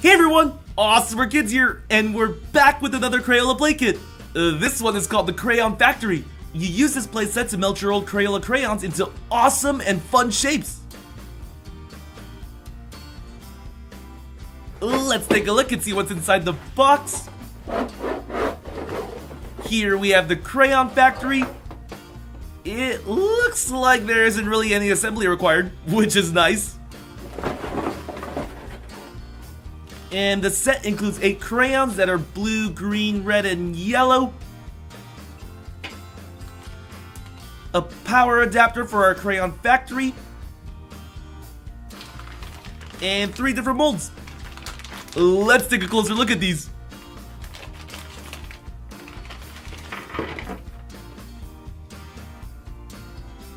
Hey everyone, Awesomer Kids here, and we're back with another Crayola play kit. This one is called the Crayon Factory. You use this play set to melt your old Crayola crayons into awesome and fun shapes. Let's take a look and see what's inside the box. Here we have the Crayon Factory. It looks like there isn't really any assembly required, which is nice. And the set includes 8 crayons that are blue, green, red, and yellow. A power adapter for our Crayon Factory. And 3 different molds. Let's take a closer look at these.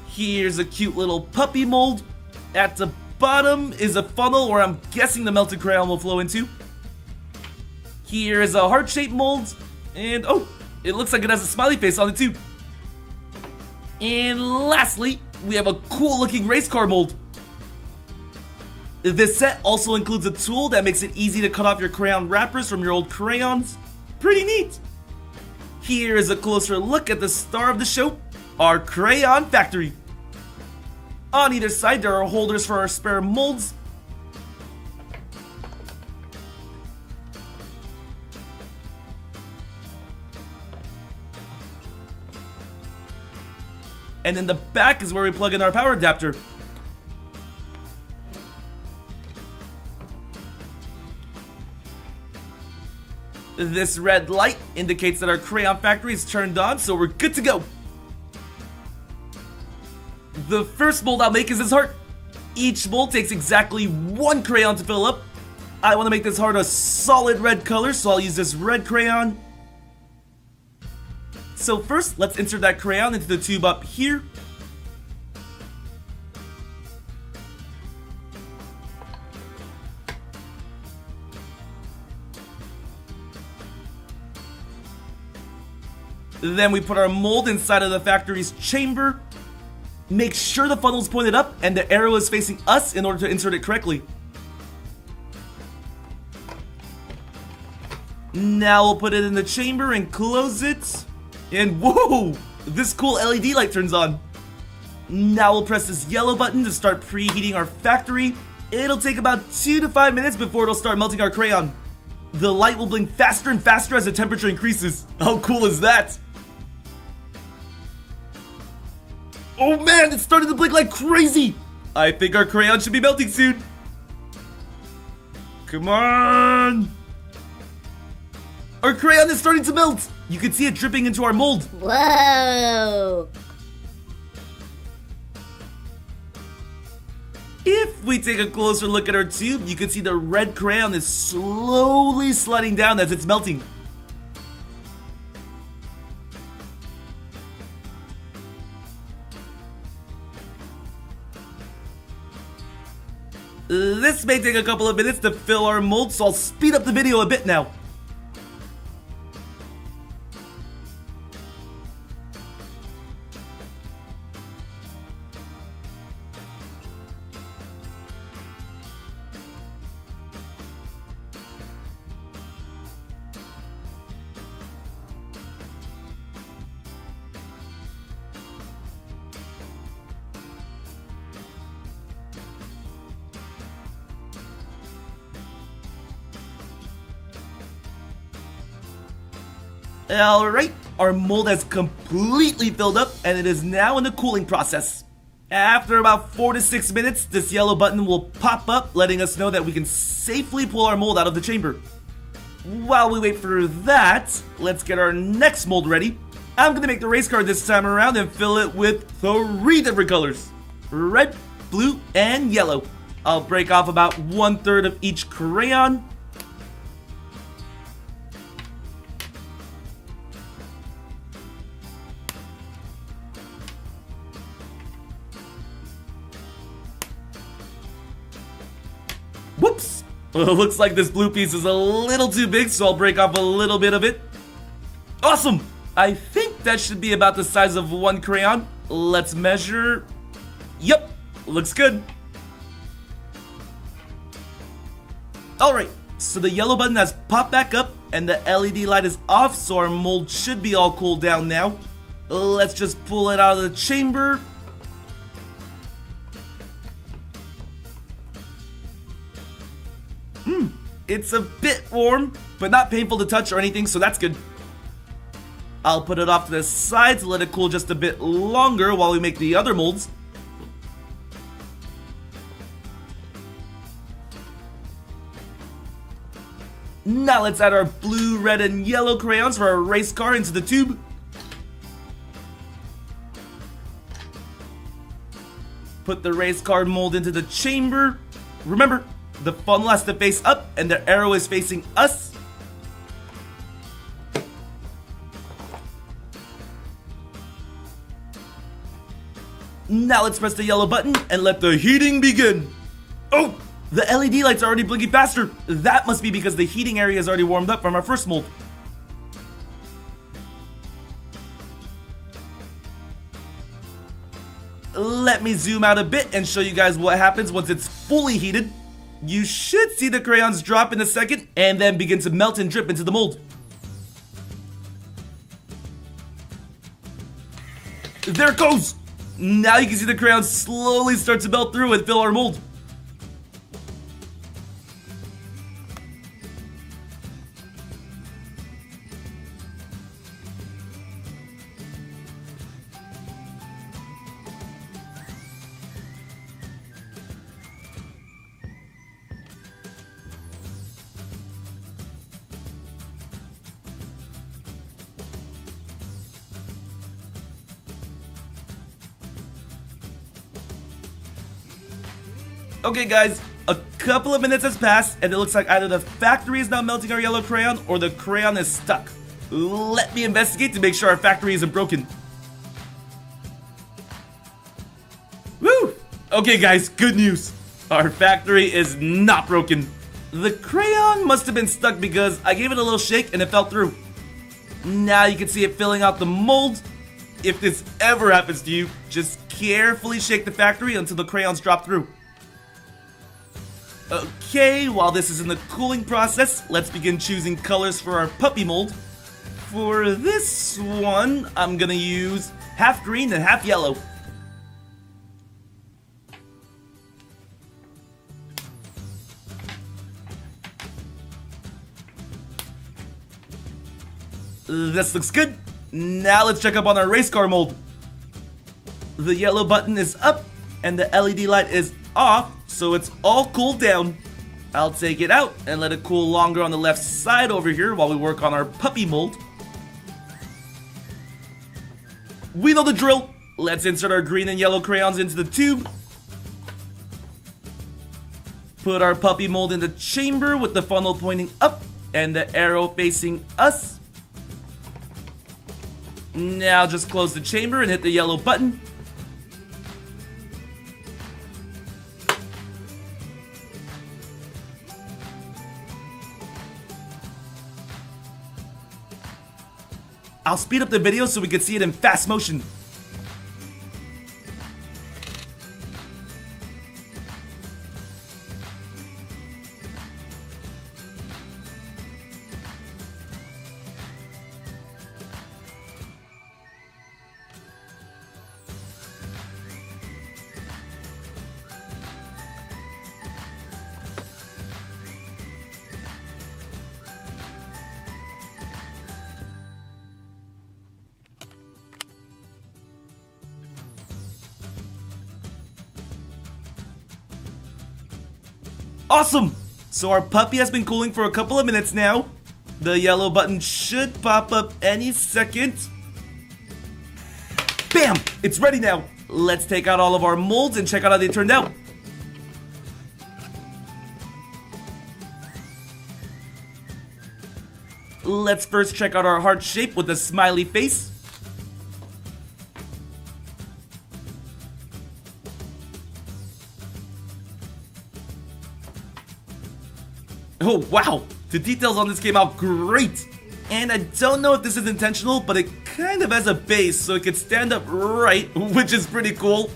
Here's a cute little puppy mold. At the bottom is a funnel where I'm guessing the melted crayon will flow into. Here is a heart-shaped mold, and oh, it looks like it has a smiley face on it too. And lastly, we have a cool-looking race car mold. This set also includes a tool that makes it easy to cut off your crayon wrappers from your old crayons. Pretty neat. Here is a closer look at the star of the show, our Crayon Factory. On either side, there are holders for our spare molds. And in the back is where we plug in our power adapter. This red light indicates that our Crayon Factory is turned on, so we're good to go. The first mold I'll make is this heart. Each mold takes exactly 1 crayon to fill up. I want to make this heart a solid red color, so I'll use this red crayon. So first, let's insert that crayon into the tube up here. Then we put our mold inside of the factory's chamber. Make sure the funnel is pointed up and the arrow is facing us in order to insert it correctly. Now we'll put it in the chamber and close it. And whoa! This cool LED light turns on. Now we'll press this yellow button to start preheating our factory. It'll take about 2 to 5 minutes before it'll start melting our crayon. The light will blink faster and faster as the temperature increases. How cool is that? Oh man, it's starting to blink like crazy! I think our crayon should be melting soon. Come on! Our crayon is starting to melt! You can see it dripping into our mold. Whoa! If we take a closer look at our tube, you can see the red crayon is slowly sliding down as it's melting. This may take a couple of minutes to fill our mold, so I'll speed up the video a bit now. Alright, our mold has completely filled up and it is now in the cooling process. After about 4 to 6 minutes, this yellow button will pop up, letting us know that we can safely pull our mold out of the chamber. While we wait for that, let's get our next mold ready. I'm going to make the race car this time around and fill it with 3 different colors. Red, blue, and yellow. I'll break off about 1/3 of each crayon. Whoops! Looks like this blue piece is a little too big, so I'll break off a little bit of it. Awesome! I think that should be about the size of 1 crayon. Let's measure. Yep, looks good. Alright, So the yellow button has popped back up and the LED light is off, so our mold should be all cooled down now. Let's just pull it out of the chamber. It's a bit warm, but not painful to touch or anything, so that's good. I'll put it off to the side to let it cool just a bit longer while we make the other molds. Now let's add our blue, red, and yellow crayons for our race car into the tube. Put the race car mold into the chamber. Remember, the funnel has to face up and the arrow is facing us. Now let's press the yellow button and let the heating begin. Oh, the LED lights are already blinking faster. That must be because the heating area is already warmed up from our first mold. Let me zoom out a bit and show you guys what happens once it's fully heated. You should see the crayons drop in a second and then begin to melt and drip into the mold. There it goes! Now you can see the crayons slowly start to melt through and fill our mold. Okay guys, a couple of minutes has passed and it looks like either the factory is now melting our yellow crayon or the crayon is stuck. Let me investigate to make sure our factory isn't broken. Woo! Okay guys, good news. Our factory is not broken. The crayon must have been stuck because I gave it a little shake and it fell through. Now you can see it filling out the mold. If this ever happens to you, just carefully shake the factory until the crayons drop through. Okay, while this is in the cooling process, let's begin choosing colors for our puppy mold. For this one, I'm gonna use half green and half yellow. This looks good. Now let's check up on our race car mold. The yellow button is up and the LED light is off, so it's all cooled down. I'll take it out and let it cool longer on the left side over here while we work on our puppy mold. We know the drill. Let's insert our green and yellow crayons into the tube. Put our puppy mold in the chamber with the funnel pointing up and the arrow facing us. Now just close the chamber and hit the yellow button. I'll speed up the video so we can see it in fast motion. Awesome! So our puppy has been cooling for a couple of minutes now. The yellow button should pop up any second. Bam! It's ready now. Let's take out all of our molds and check out how they turned out. Let's first check out our heart shape with a smiley face. Oh wow, the details on this came out great! And I don't know if this is intentional, but it kind of has a base so it could stand up right, which is pretty cool.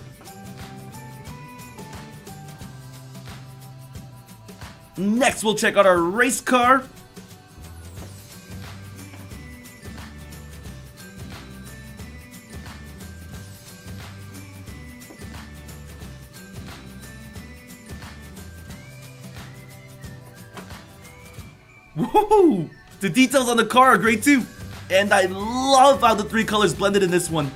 Next, we'll check out our race car. Woohoo! The details on the car are great too. And I love how the three colors blended in this one.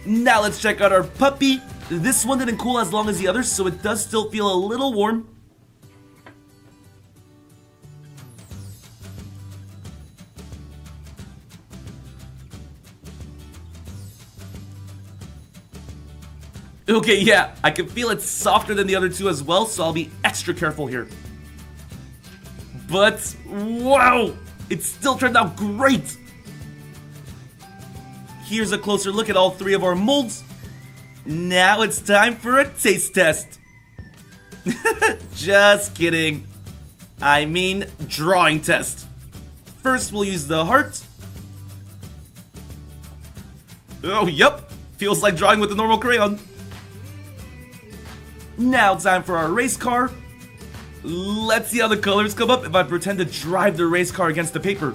Now let's check out our puppy. This one didn't cool as long as the others, so it does still feel a little warm. Okay, yeah, I can feel it's softer than the other two as well, so I'll be extra careful here. But, wow, it still turned out great! Here's a closer look at all three of our molds. Now it's time for a taste test. Just kidding. I mean, drawing test. First, we'll use the heart. Oh, yep, feels like drawing with a normal crayon. Now time for our race car. Let's see how the colors come up if I pretend to drive the race car against the paper.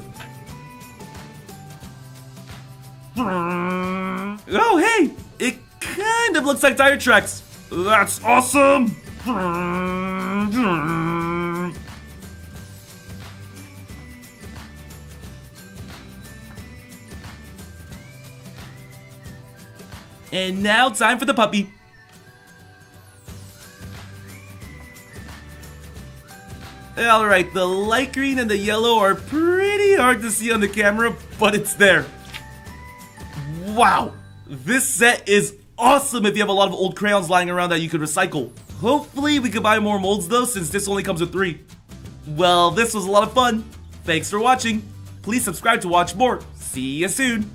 Oh hey, it kind of looks like tire tracks. That's awesome! And now time for the puppy. Alright, the light green and the yellow are pretty hard to see on the camera, but it's there. Wow, this set is awesome if you have a lot of old crayons lying around that you could recycle. Hopefully we can buy more molds though, since this only comes with 3. Well, this was a lot of fun. Thanks for watching. Please subscribe to watch more. See you soon.